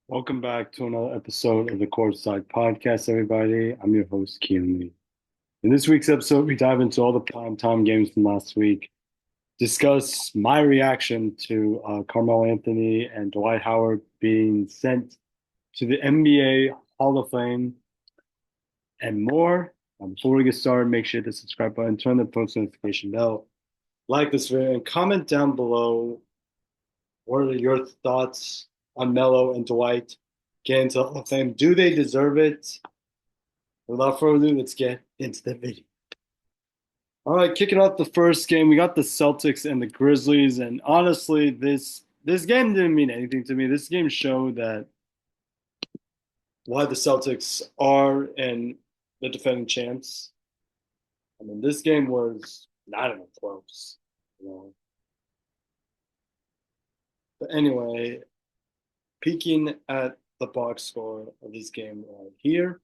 Welcome back to another episode of the Courtside podcast, everybody. I'm your host, Kian Lee. In this week's episode, we dive into all the primetime games from last week, discuss my reaction to Carmelo Anthony and Dwight Howard being sent to the NBA Hall of Fame, and more. Before we get started, make sure to subscribe button, turn the post notification bell, like this video, and comment down below what are your thoughts on Melo and Dwight getting into the Hall of Fame? Do they deserve it? Without further ado, let's get into the video. All right, kicking off the first game, we got the Celtics and the Grizzlies, and honestly, this game didn't mean anything to me. This game showed that why the Celtics are and the defending champs. I mean, this game was not even close, you know. But anyway, peeking at the box score of this game right here.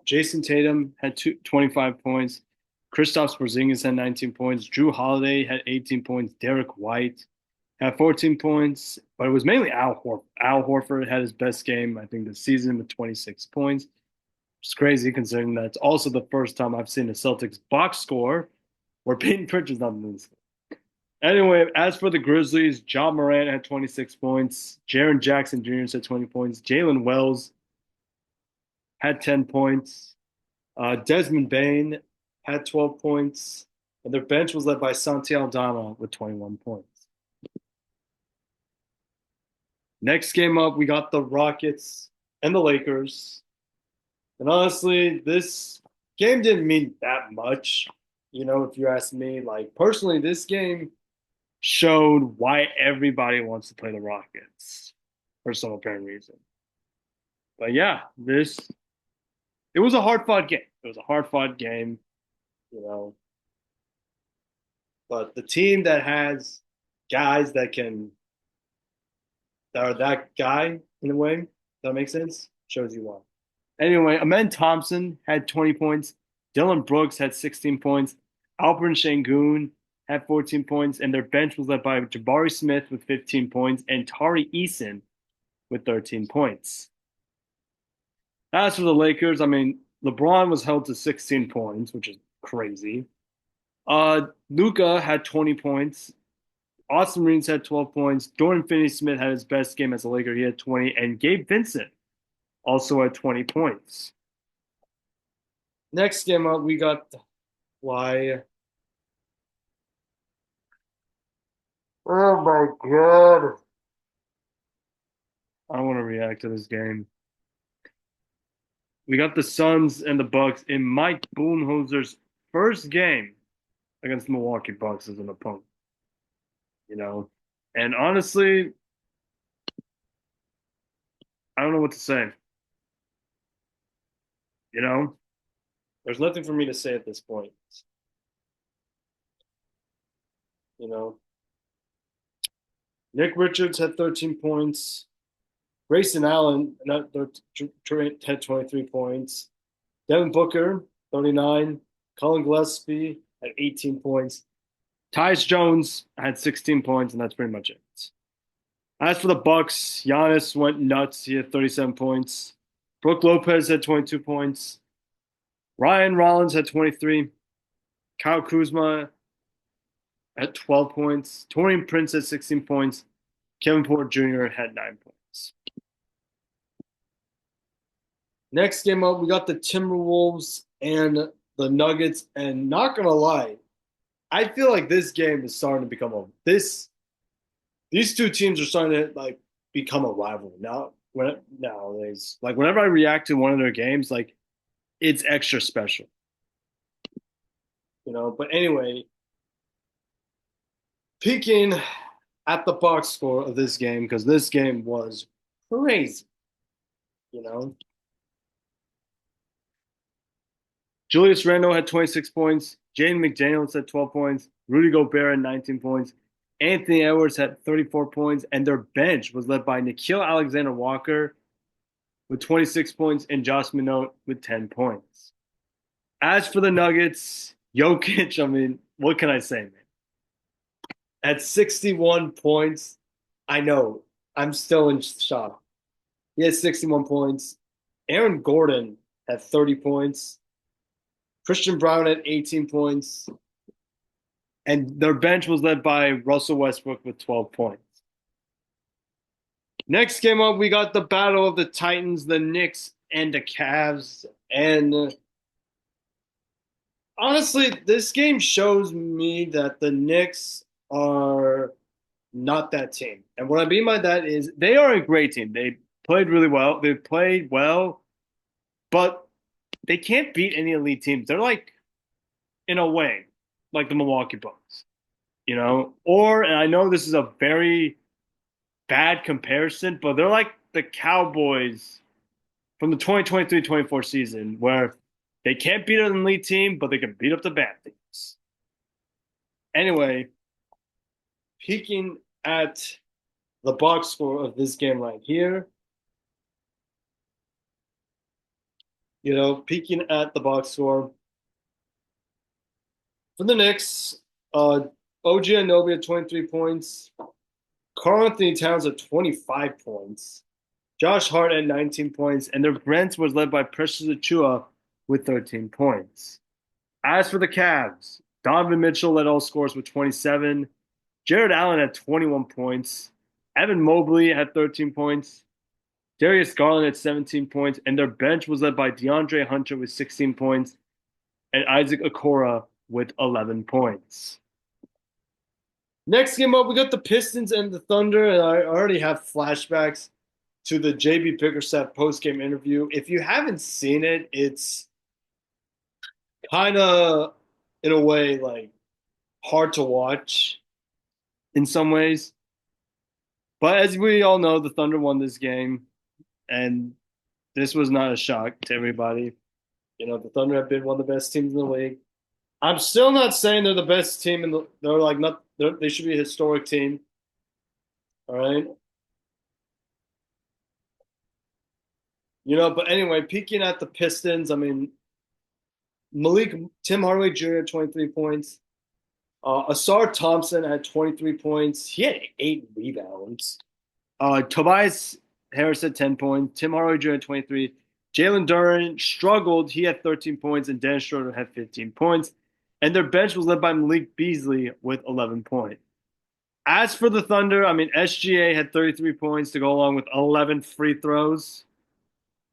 Jason Tatum had 25 points. Kristaps Porzingis had 19 points. Drew Holiday had 18 points. Derek White had 14 points, but it was mainly Al Horford. Al Horford had his best game, I think, this season with 26 points. It's crazy considering that's also the first time I've seen a Celtics box score where Peyton Pritchard's not in this. Anyway, as for the Grizzlies, John Morant had 26 points. Jaren Jackson Jr. had 20 points. Jalen Wells had 10 points. Desmond Bain had 12 points. And their bench was led by Santi Aldama with 21 points. Next game up, we got the Rockets and the Lakers. And honestly, this game didn't mean that much. You know, if you ask me, like personally, this game showed why everybody wants to play the Rockets for some apparent reason. But yeah, it was a hard fought game. It was a hard fought game, you know. But the team that has guys that are that guy in a way, that makes sense, shows you why. Anyway, Amen Thompson had 20 points. Dylan Brooks had 16 points. Alperen Sengun had 14 points, and their bench was led by Jabari Smith with 15 points and Tari Eason with 13 points. As for the Lakers, I mean, LeBron was held to 16 points, which is crazy. Luka had 20 points. Austin Reeves had 12 points. Dorian Finney-Smith had his best game as a Laker. He had 20, and Gabe Vincent also had 20 points. Next game up, we got why. Oh my God. I don't want to react to this game. We got the Suns and the Bucks in Mike Budenholzer's first game against the Milwaukee Bucks as an opponent. You know, and honestly, I don't know what to say. You know, there's nothing for me to say at this point. You know, Nick Richards had 13 points. Grayson Allen had 23 points. Devin Booker, 39. Colin Gillespie had 18 points. Tyus Jones had 16 points, and that's pretty much it. As for the Bucks, Giannis went nuts. He had 37 points. Brook Lopez had 22 points. Ryan Rollins had 23. Kyle Kuzma had 12 points. Taurean Prince had 16 points. Kevin Porter Jr. had 9 points. Next game up, we got the Timberwolves and the Nuggets. And not gonna lie, I feel like this game is starting to become these two teams are starting to like become a rivalry now. Nowadays, like whenever I react to one of their games, like it's extra special, you know. But anyway, peeking at the box score of this game because this game was crazy, you know. Julius Randle had 26 points. Jaden McDaniels had 12 points. Rudy Gobert had 19 points. Anthony Edwards had 34 points, and their bench was led by Nikhil Alexander Walker with 26 points and Josh Minot with 10 points. As for the Nuggets, Jokic, I mean, what can I say, man? at 61 points. I know. I'm still in shock. He has 61 points. Aaron Gordon had 30 points. Christian Brown had 18 points. And their bench was led by Russell Westbrook with 12 points. Next game up, we got the battle of the Titans, the Knicks, and the Cavs. And honestly, this game shows me that the Knicks are not that team. And what I mean by that is they are a great team. They played really well. They played well, but they can't beat any elite teams. They're like, in a way, like the Milwaukee Bucks, you know? Or, and I know this is a very bad comparison, but they're like the Cowboys from the 2023-24 season, where they can't beat an elite team, but they can beat up the bad teams. Anyway, peeking at the box score of this game right here, peeking at the box score for the Knicks, OG Anunoby at 23 points, Karl Anthony Towns at 25 points, Josh Hart at 19 points, and their bench was led by Precious Achiuwa with 13 points. As for the Cavs, Donovan Mitchell led all scores with 27. Jared Allen had 21 points. Evan Mobley had 13 points. Darius Garland had 17 points. And their bench was led by DeAndre Hunter with 16 points and Isaac Okoro with 11 points. Next game up, we got the Pistons and the Thunder. And I already have flashbacks to the JB Bickerstaff post-game interview. If you haven't seen it, it's kind of, in a way, like hard to watch in some ways. But as we all know, the Thunder won this game, and this was not a shock to everybody. The Thunder have been one of the best teams in the league. I'm still not saying they're the best team in the. They're like not. They should be a historic team. All right. But anyway, peeking at the Pistons, I mean, Tim Hardaway Jr. 23 points. Asar Thompson had 23 points. He had 8 rebounds. Tobias Harris had 10 points. Tim Hardaway Jr. had 23. Jalen Duren struggled. He had 13 points, and Dennis Schroeder had 15 points. And their bench was led by Malik Beasley with 11 points. As for the Thunder, I mean, SGA had 33 points to go along with 11 free throws.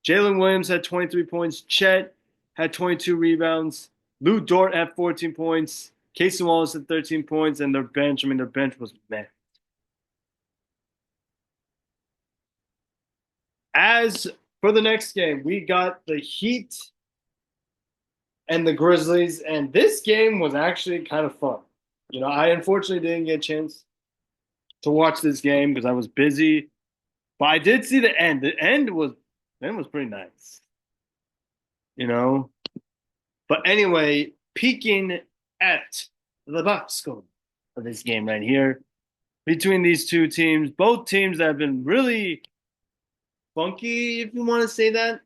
Jalen Williams had 23 points. Chet had 22 rebounds. Lou Dort had 14 points. Casey Wallace had 13 points, and their bench was meh. As for the next game, we got the Heat and the Grizzlies, and this game was actually kind of fun. I unfortunately didn't get a chance to watch this game because I was busy, but I did see the end. The end was pretty nice. But anyway, peeking at the box score of this game right here between these two teams, both teams that have been really funky, if you want to say that.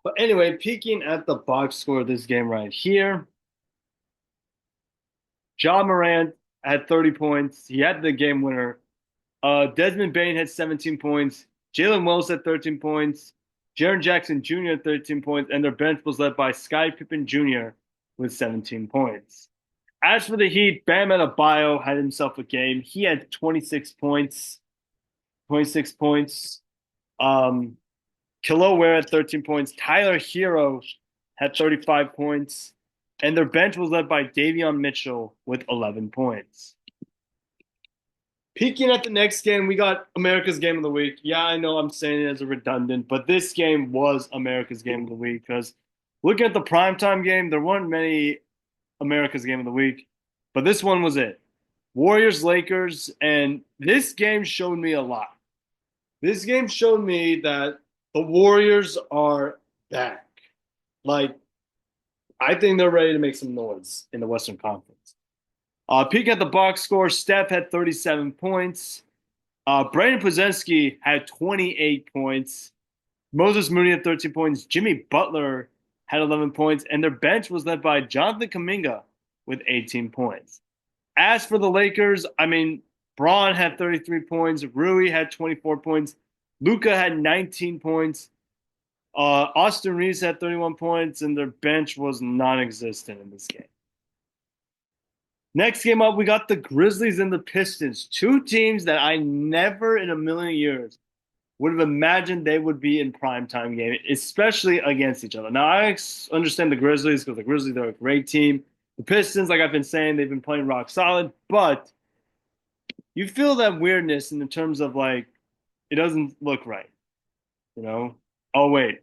But anyway, peeking at the box score of this game right here, Ja Morant had 30 points. He had the game winner. Desmond Bane had 17 points. Jalen Wills had 13 points. Jaren Jackson Jr. had 13 points. And their bench was led by Sky Pippen Jr. with 17 points. As for the Heat, Bam Adebayo had himself a game. He had 26 points. 26 points. Kilo Ware had 13 points. Tyler Hero had 35 points. And their bench was led by Davion Mitchell with 11 points. Peeking at the next game, we got America's Game of the Week. Yeah, I know I'm saying it as a redundant, but this game was America's Game of the Week because looking at the primetime game, there weren't many America's Game of the Week, but this one was it. Warriors, Lakers, and this game showed me a lot. This game showed me that the Warriors are back. Like, I think they're ready to make some noise in the Western Conference. Peeking at the box score, Steph had 37 points. Brandon Podziemski had 28 points. Moses Moody had 13 points. Jimmy Butler had 11 points, and their bench was led by Jonathan Kuminga with 18 points. As for the Lakers, I mean, Braun had 33 points, Rui had 24 points, Luka had 19 points, Austin Reeves had 31 points, and their bench was non-existent in this game. Next game up, we got the Grizzlies and the Pistons, two teams that I never in a million years would have imagined they would be in primetime game, especially against each other. Now, I understand the Grizzlies because the Grizzlies, they're a great team. The Pistons, like I've been saying, they've been playing rock solid, but you feel that weirdness in the terms of like, it doesn't look right, you know? Oh, wait.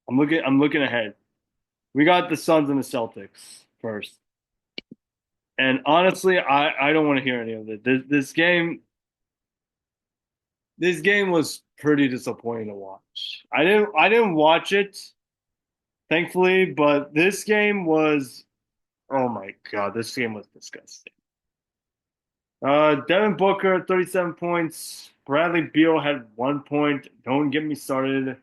I'm looking ahead. We got the Suns and the Celtics first. And honestly, I don't want to hear any of it. This game was pretty disappointing to watch. I didn't watch it, thankfully, but this game was, oh my God, this game was disgusting. Devin Booker, 37 points. Bradley Beal had 1 point. Don't get me started.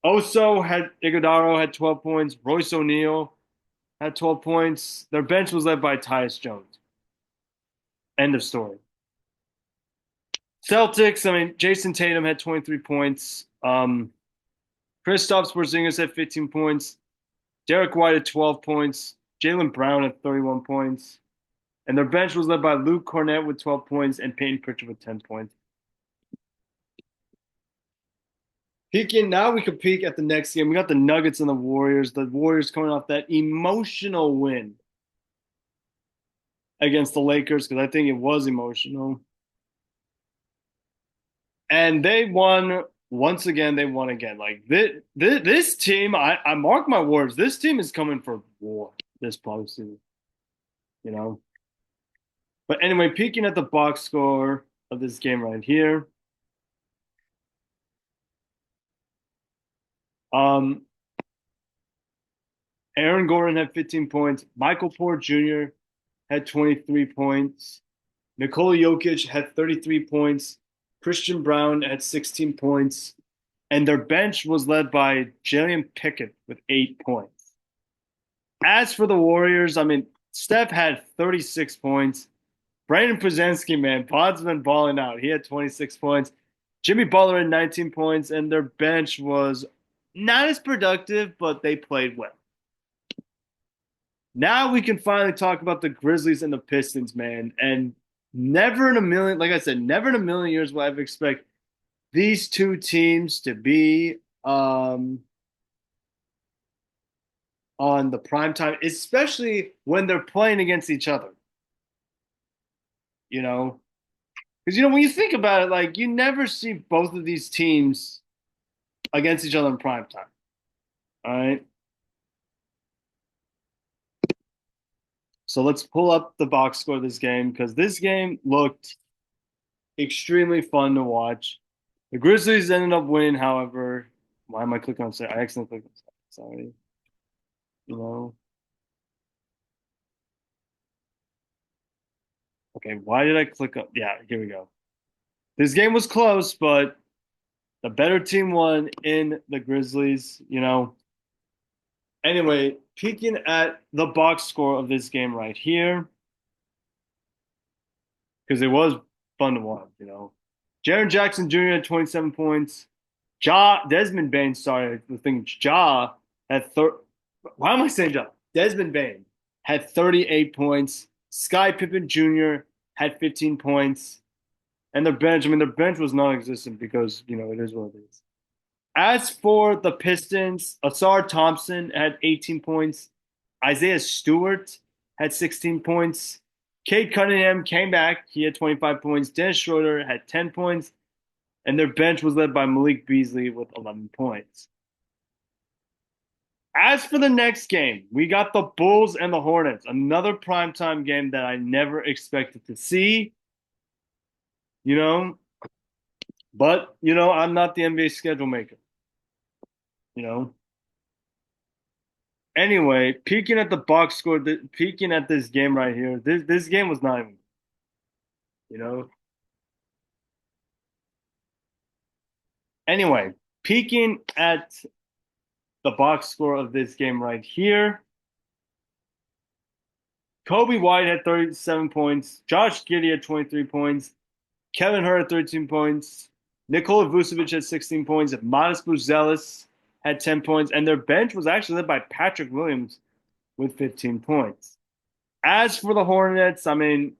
Iguodala had 12 points. Royce O'Neal had 12 points. Their bench was led by Tyus Jones. End of story. Celtics, I mean, Jason Tatum had 23 points. Kristaps Porzingis had 15 points. Derek White had 12 points. Jaylen Brown had 31 points. And their bench was led by Luke Cornett with 12 points and Peyton Pritchard with 10 points. Peeking, now we can peek at the next game. We got the Nuggets and the Warriors. The Warriors coming off that emotional win against the Lakers because I think it was emotional. And they won once again. They won again. Like this team, I mark my words. This team is coming for war this postseason. You know. But anyway, peeking at the box score of this game right here. Um, Aaron Gordon had 15 points. Michael Porter Jr. had 23 points. Nikola Jokic had 33 points. Christian Brown had 16 points. And their bench was led by Jalen Pickett with 8 points. As for the Warriors, I mean, Steph had 36 points. Brandon Podziemski, man, Pod's been balling out. He had 26 points. Jimmy Butler had 19 points, and their bench was not as productive, but they played well. Now we can finally talk about the Grizzlies and the Pistons, man. And never in a million, like I said, never in a million years will I ever expect these two teams to be on the prime time, especially when they're playing against each other. You know, because when you think about it, like you never see both of these teams against each other in prime time. All right. So let's pull up the box score of this game because this game looked extremely fun to watch. The Grizzlies ended up winning, however. Why am I clicking on? I accidentally clicked on. Sorry. You know. Okay, why did I click up? Yeah, here we go. This game was close, but the better team won in the Grizzlies. Anyway, peeking at the box score of this game right here, because it was fun to watch. Jaren Jackson Jr. had 27 points. Desmond Bain, sorry, the thing, had why am I saying Ja? Desmond Bain had 38 points. Sky Pippen Jr. had 15 points. And their bench was non-existent because, it is what it is. As for the Pistons, Asar Thompson had 18 points. Isaiah Stewart had 16 points. Cade Cunningham came back. He had 25 points. Dennis Schroeder had 10 points. And their bench was led by Malik Beasley with 11 points. As for the next game, we got the Bulls and the Hornets, another primetime game that I never expected to see. But I'm not the NBA schedule maker. You know. Anyway, peeking at the box score, peeking at this game right here, this game was not even. You know. Anyway, peeking at the box score of this game right here. Kobe White had 37 points. Josh Giddey had 23 points. Kevin Hurt had 13 points. Nikola Vucevic had 16 points. Modest Buzelis had 10 points. And their bench was actually led by Patrick Williams with 15 points. As for the Hornets, I mean,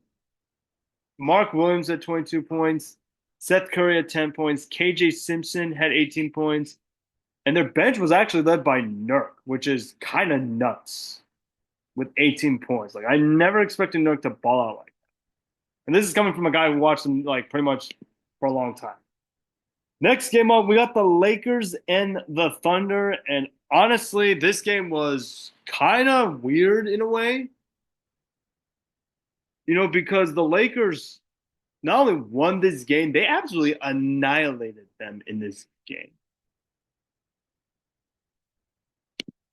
Mark Williams had 22 points. Seth Curry had 10 points. KJ Simpson had 18 points. And their bench was actually led by Nurk, which is kind of nuts with 18 points. Like, I never expected Nurk to ball out like that. And this is coming from a guy who watched him, like, pretty much for a long time. Next game up, we got the Lakers and the Thunder. And honestly, this game was kind of weird in a way, because the Lakers not only won this game, they absolutely annihilated them in this game.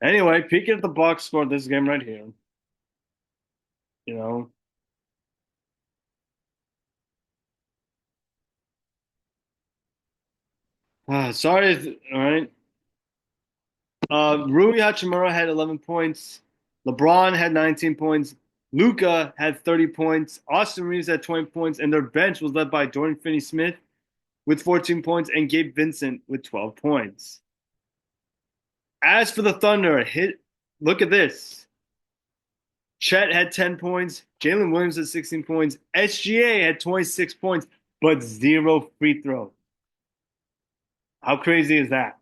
Anyway, peeking at the box score of this game right here, you know. Sorry, all right. Rui Hachimura had 11 points. LeBron had 19 points. Luka had 30 points. Austin Reeves had 20 points, and their bench was led by Jordan Finney-Smith with 14 points and Gabe Vincent with 12 points. As for the Thunder, look at this. Chet had 10 points. Jalen Williams had 16 points. SGA had 26 points, but 0 free throws. How crazy is that?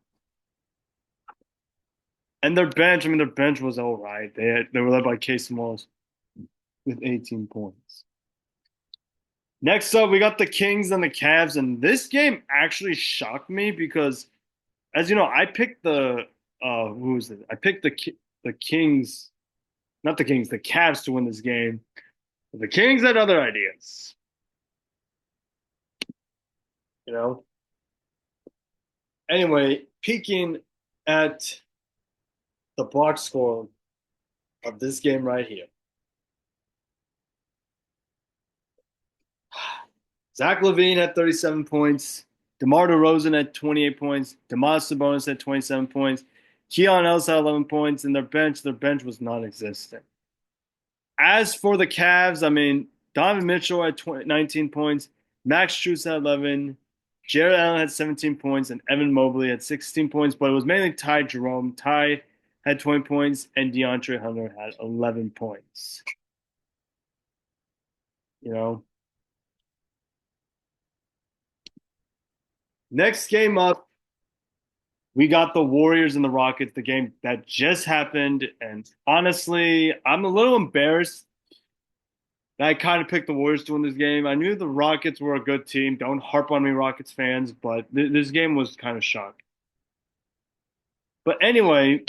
And their bench, I mean, their bench was all right. They were led by Case Smalls with 18 points. Next up, we got the Kings and the Cavs, and this game actually shocked me because, as you know, I picked who was it? I picked the Kings, not the Kings, the Cavs to win this game. But the Kings had other ideas, you know. Anyway, peeking at the box score of this game right here. Zach LaVine had 37 points. DeMar DeRozan had 28 points. Domantas Sabonis had 27 points. Keon Ellis had 11 points, and their bench was non-existent. As for the Cavs, I mean, Donovan Mitchell had 19 points. Max Strus had 11. Jared Allen had 17 points, and Evan Mobley had 16 points, but it was mainly Ty Jerome. Ty had 20 points, and DeAndre Hunter had 11 points. You know? Next game up, we got the Warriors and the Rockets, the game that just happened. And honestly, I'm a little embarrassed that I kind of picked the Warriors to win this game. I knew the Rockets were a good team. Don't harp on me, Rockets fans, but this game was kind of shocking. But anyway,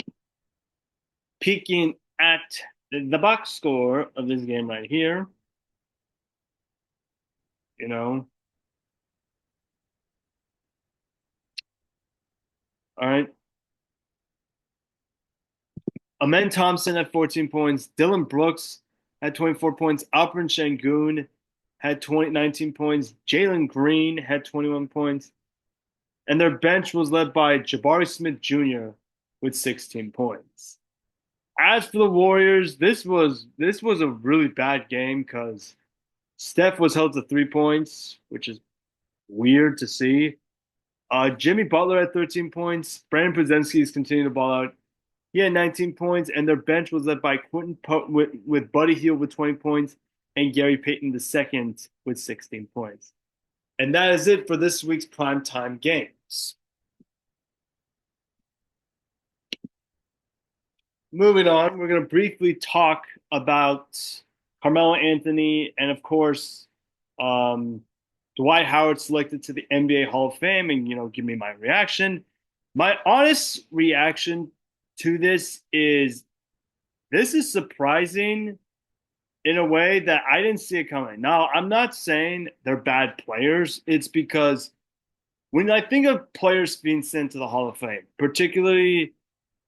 peeking at the box score of this game right here, you know. All right. Amen Thompson had 14 points. Dylan Brooks had 24 points. Alperen Sengun had 19 points. Jalen Green had 21 points. And their bench was led by Jabari Smith Jr. with 16 points. As for the Warriors, this was a really bad game because Steph was held to 3 points, which is weird to see. Jimmy Butler had 13 points. Brandon Podziemski is continuing to ball out. He had 19 points, and their bench was led by Quentin with Buddy Hield with 20 points and Gary Payton II with 16 points. And that is it for this week's primetime games. Moving on, we're going to briefly talk about Carmelo Anthony and, of course, Dwight Howard selected to the NBA Hall of Fame and, give me my reaction. My honest reaction to this is surprising in a way that I didn't see it coming. Now, I'm not saying they're bad players. It's because when I think of players being sent to the Hall of Fame, particularly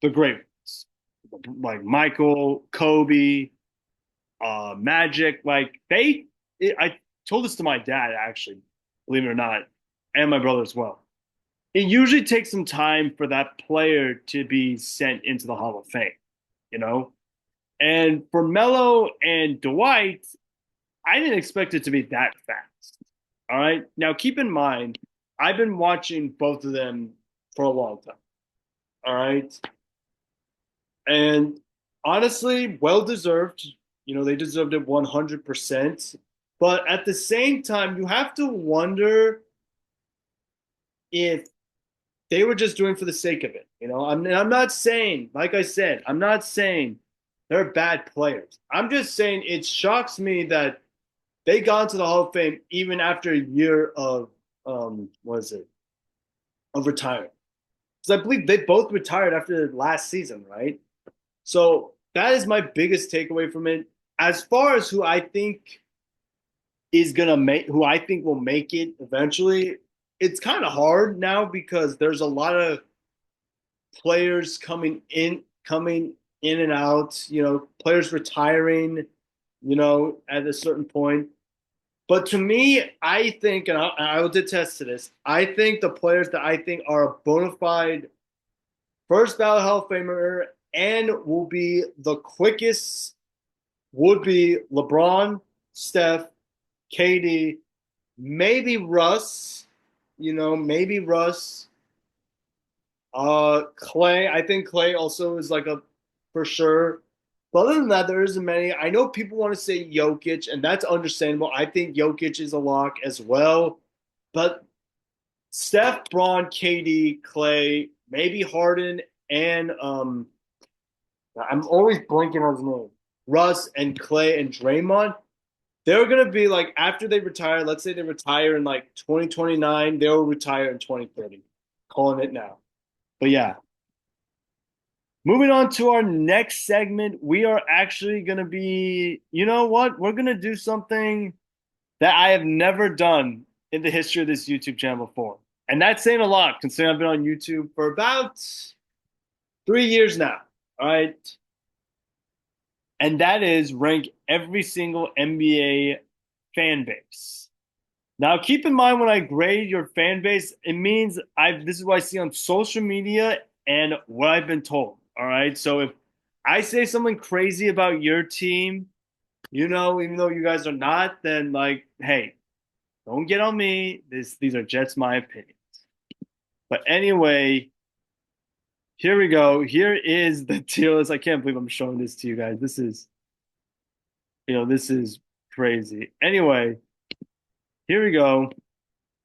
the great ones, like Michael, Kobe, Magic, I told this to my dad, actually, believe it or not, and my brother as well. it usually takes some time for that player to be sent into the Hall of Fame, you know? And for Melo and Dwight, I didn't expect it to be that fast. All right. Now, keep in mind, I've been watching both of them for a long time. All right. And honestly, well deserved. They deserved it 100%. But at the same time, you have to wonder if they were just doing for the sake of it. I'm not saying, like I said, I'm not saying they're bad players. I'm just saying it shocks me that they got into the Hall of Fame even after a year of what is it, of retiring. Because I believe they both retired after last season, right? So that is my biggest takeaway from it. As far as who I think is gonna make, who I think will make it eventually, it's kind of hard now because there's a lot of players coming in and out. Players retiring. At a certain point. But to me, I think, and I will attest to this, I think the players that I think are a bona fide first ballot Hall of Famer and will be the quickest would be LeBron, Steph, KD, maybe Russ, maybe Russ, Clay. I think Clay also is like a for sure. But other than that, there isn't many. I know people want to say Jokic, and that's understandable. I think Jokic is a lock as well. But Steph, Braun, KD, Clay, maybe Harden, and I'm always blanking on his name. Russ and Clay and Draymond. They're gonna be like after they retire. Let's say they retire in like 2029. They'll retire in 2030. Calling it now. But yeah, moving on to our next segment, we are actually going to be, you know what? We're going to do something that I have never done in the history of this YouTube channel before. And that's saying a lot, considering I've been on YouTube for about 3 years now. All right. And that is rank every single NBA fan base. Now, keep in mind when I grade your fan base, it means this is what I see on social media and what I've been told. All right. So if I say something crazy about your team, even though you guys are not, then like, hey, don't get on me. These are just my opinions. But anyway, here we go. Here is the tier list. I can't believe I'm showing this to you guys. This is crazy. Anyway, here we go.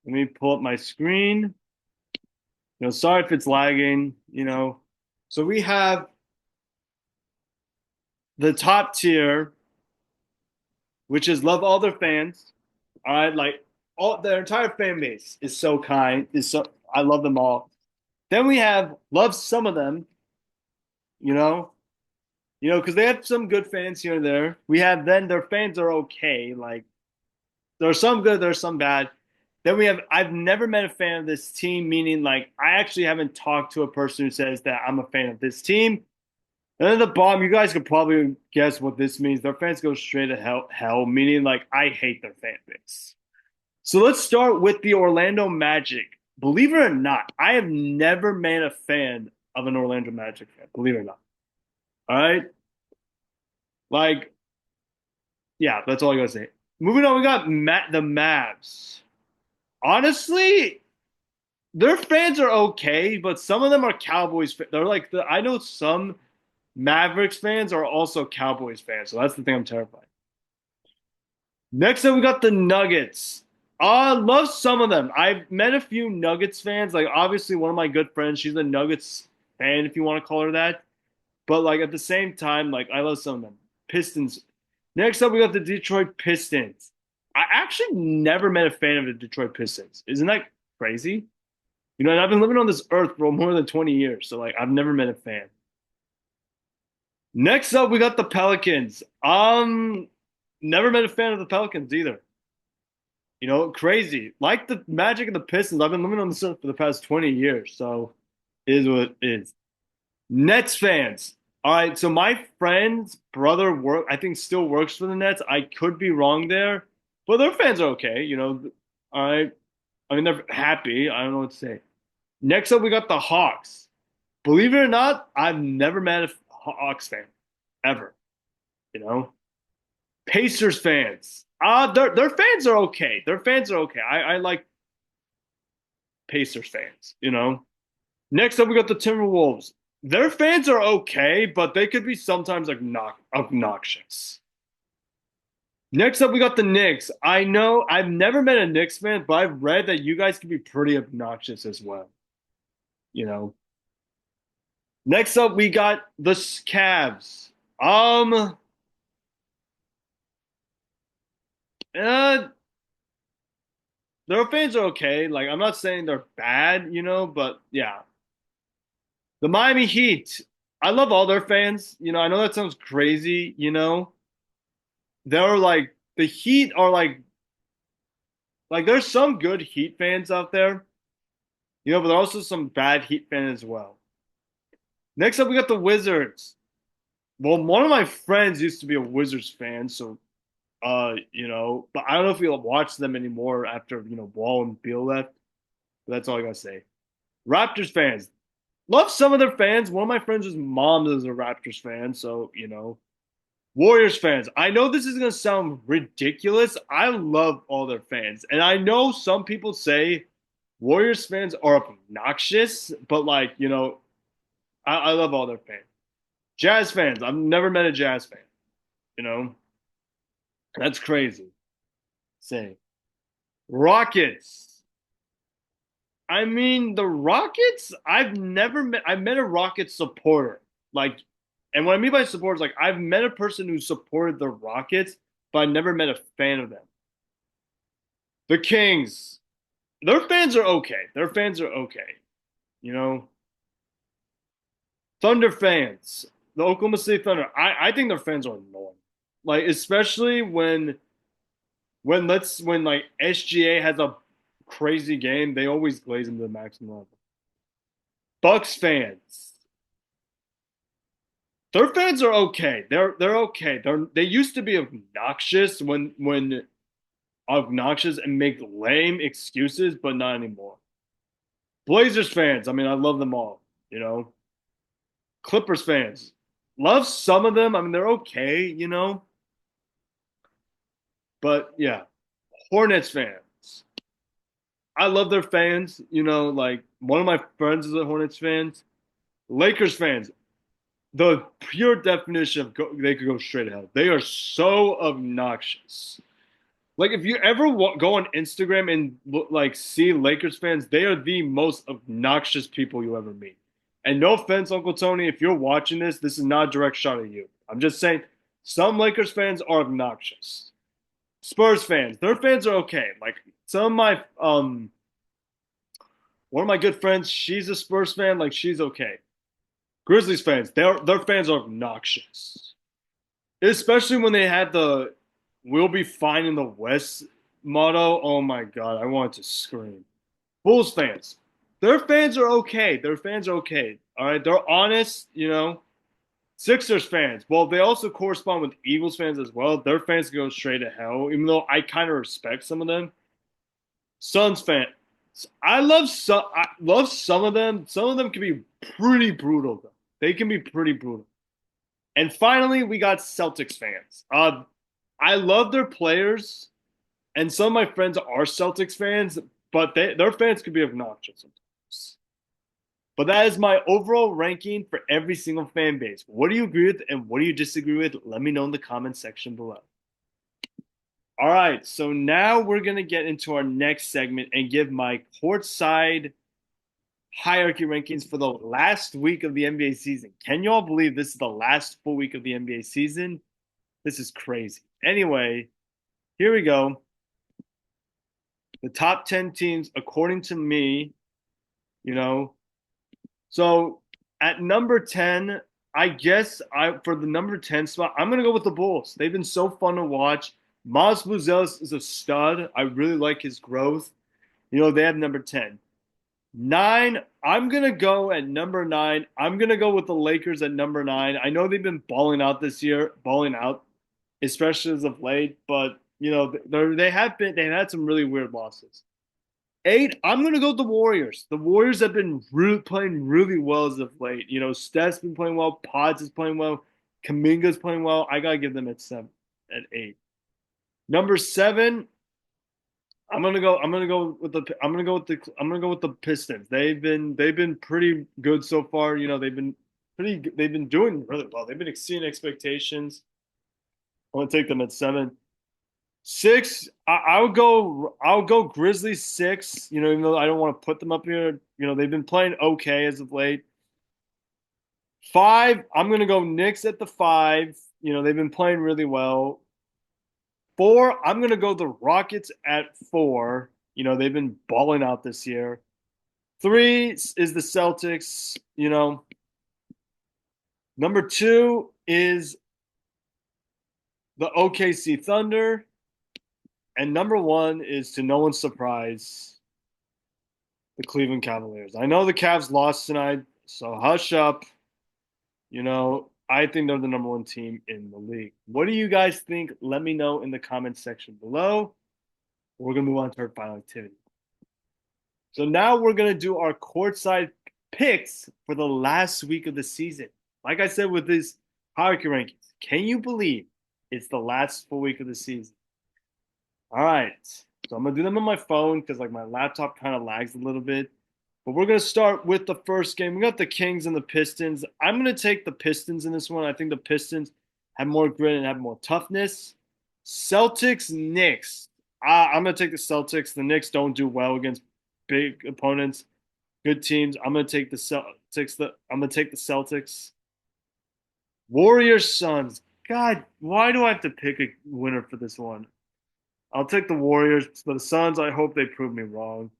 Let me pull up my screen. Sorry if it's lagging. So we have the top tier, which is love all their fans. All right, like all their entire fan base is so kind. I love them all. Then we have love some of them, you know, because they have some good fans here and there. We have then their fans are okay. Like there are some good, there are some bad. Then we have I've never met a fan of this team, meaning like I actually haven't talked to a person who says that I'm a fan of this team. And then the bottom, you guys could probably guess what this means. Their fans go straight to hell, meaning like I hate their fan base. So let's start with the Orlando Magic. Believe it or not, I have never been a fan of an Orlando Magic fan. Believe it or not. All right. Like, yeah, that's all I gotta say. Moving on, we got the Mavs. Honestly, their fans are okay, but some of them are Cowboys. They're like I know some Mavericks fans are also Cowboys fans, so that's the thing I'm terrified. Next up, we got the Nuggets. I love some of them. I've met a few Nuggets fans. Like obviously, one of my good friends, she's a Nuggets fan, if you want to call her that. But like at the same time, like I love some of them. Pistons. Next up, we got the Detroit Pistons. I actually never met a fan of the Detroit Pistons. Isn't that crazy? And I've been living on this earth for more than 20 years, so like I've never met a fan. Next up, we got the Pelicans. Never been a fan of the Pelicans either. Crazy. Like the Magic and the Pistons, I've been living on this earth for the past 20 years, so it is what it is. Nets fans. All right, so my friend's brother I think still works for the Nets. I could be wrong there, but their fans are okay. All right. I mean, they're happy. I don't know what to say. Next up, we got the Hawks. Believe it or not, I've never met a Hawks fan ever. You know, Pacers fans. Their fans are okay. Their fans are okay. I like Pacers fans. Next up, we got the Timberwolves. Their fans are okay, but they could be sometimes like obnoxious. Next up, we got the Knicks. I know I've never met a Knicks fan, but I've read that you guys can be pretty obnoxious as well. You know. Next up, we got the Cavs. Um, uh, their fans are okay. Like I'm not saying they're bad, but yeah. The Miami Heat. I love all their fans. I know that sounds crazy. They're like the Heat are like there's some good Heat fans out there, but there are also some bad Heat fans as well. Next up, we got the Wizards. Well, one of my friends used to be a Wizards fan, so but I don't know if he'll watch them anymore after Wall and Beal left. But that's all I gotta say. Raptors fans, love some of their fans. One of my friends' mom is a Raptors fan, so Warriors fans, I know this is gonna sound ridiculous. I love all their fans, and I know some people say Warriors fans are obnoxious, but I love all their fans. Jazz fans, I've never met a Jazz fan. You know, that's crazy. Say Rockets. I mean, the Rockets, I've met a Rockets supporter. Like, and what I mean by supporters, like, I've met a person who supported the Rockets, but I never met a fan of them. The Kings, their fans are okay. Their fans are okay. You know, Thunder fans, the Oklahoma City Thunder, I think their fans are annoying. Like, especially when like SGA has a crazy game, they always glaze him to the maximum level. Bucks fans, their fans are okay. They're okay. They used to be obnoxious when obnoxious and make lame excuses, but not anymore. Blazers fans, I mean, I love them all. You know, Clippers fans, love some of them. I mean, they're okay. But yeah, Hornets fans, I love their fans. Like one of my friends is a Hornets fan. Lakers fans, the pure definition of they could go straight to hell. They are so obnoxious. Like if you ever go on Instagram and like see Lakers fans, they are the most obnoxious people you ever meet. And no offense, Uncle Tony, if you're watching this, this is not a direct shot at you. I'm just saying some Lakers fans are obnoxious. Spurs fans, their fans are okay. Like some of my one of my good friends, she's a Spurs fan, like she's okay. Grizzlies fans, their fans are obnoxious. Especially when they had the "We'll be fine in the West" motto. Oh my god, I wanted to scream. Bulls fans, their fans are okay. Their fans are okay. All right, they're honest. Sixers fans, well, they also correspond with Eagles fans as well. Their fans go straight to hell, even though I kind of respect some of them. Suns fans, I love some of them. Some of them can be pretty brutal though. They can be pretty brutal. And finally, we got Celtics fans. I love their players, and some of my friends are Celtics fans, but their fans could be obnoxious sometimes. But that is my overall ranking for every single fan base. What do you agree with and what do you disagree with? Let me know in the comment section below. All right, so now we're going to get into our next segment and give my courtside hierarchy rankings for the last week of the NBA season. Can you all believe this is the last full week of the NBA season? This is crazy. Anyway, here we go. The top 10 teams, according to me, you know. So at number 10, I guess for the number 10 spot, I'm going to go with the Bulls. They've been so fun to watch. Miles Buzelis is a stud. I really like his growth. They have number 10. 9, I'm going to go at number 9. I'm going to go with the Lakers at number 9. I know they've been balling out this year, especially as of late, but they've had some really weird losses. 8, I'm gonna go with the Warriors. The Warriors have been playing really well as of late. Steph's been playing well, Pods is playing well, Kaminga's playing well. I gotta give them at 7, at 8. Number 7, I'm gonna go with the Pistons. They've been pretty good so far. They've been doing really well. They've been exceeding expectations. I'm gonna take them at 7. 6, I'll go Grizzlies 6. Even though I don't want to put them up here. They've been playing okay as of late. 5, I'm gonna go Knicks at the 5. They've been playing really well. 4, I'm gonna go the Rockets at 4. They've been balling out this year. 3 is the Celtics. Number 2 is the OKC Thunder. And number 1 is, to no one's surprise, the Cleveland Cavaliers. I know the Cavs lost tonight, so hush up. I think they're the number 1 team in the league. What do you guys think? Let me know in the comments section below. We're going to move on to our final activity. So now we're going to do our courtside picks for the last week of the season. Like I said with these hierarchy rankings, can you believe it's the last full week of the season? All right. So I'm going to do them on my phone because my laptop kind of lags a little bit. But we're going to start with the first game. We got the Kings and the Pistons. I'm going to take the Pistons in this one. I think the Pistons have more grit and have more toughness. Celtics, Knicks. I'm going to take the Celtics. The Knicks don't do well against big opponents, good teams. I'm going to take the Celtics. I'm going to take the Celtics. Warriors, Suns. God, why do I have to pick a winner for this one? I'll take the Warriors, but the Suns, I hope they prove me wrong.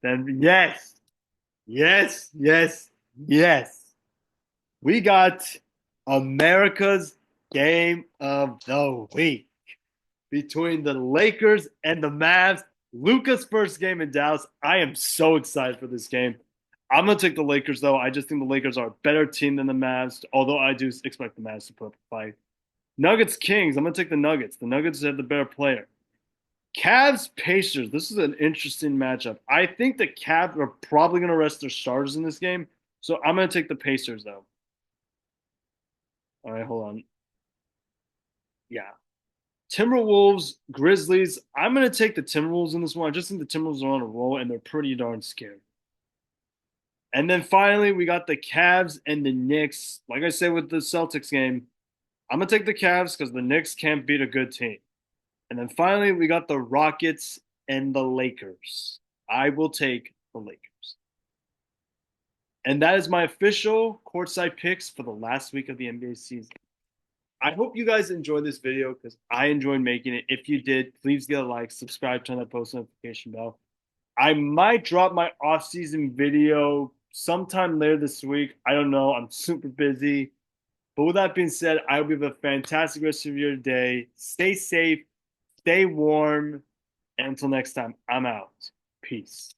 Then yes, yes, yes, yes. We got America's game of the week between the Lakers and the Mavs. Luka's first game in Dallas. I am so excited for this game. I'm going to take the Lakers, though. I just think the Lakers are a better team than the Mavs, although I do expect the Mavs to put up a fight. Nuggets, Kings. I'm going to take the Nuggets. The Nuggets have the better player. Cavs, Pacers. This is an interesting matchup. I think the Cavs are probably going to rest their starters in this game, so I'm going to take the Pacers, though. All right, hold on. Yeah. Timberwolves, Grizzlies. I'm going to take the Timberwolves in this one. I just think the Timberwolves are on a roll, and they're pretty darn scared. And then finally, we got the Cavs and the Knicks. Like I said with the Celtics game, I'm going to take the Cavs because the Knicks can't beat a good team. And then finally, we got the Rockets and the Lakers. I will take the Lakers. And that is my official courtside picks for the last week of the NBA season. I hope you guys enjoyed this video because I enjoyed making it. If you did, please get a like, subscribe, turn that post notification bell. I might drop my off-season video sometime later this week. I don't know. I'm super busy. But with that being said, I hope you have a fantastic rest of your day. Stay safe, stay warm, and until next time, I'm out. Peace.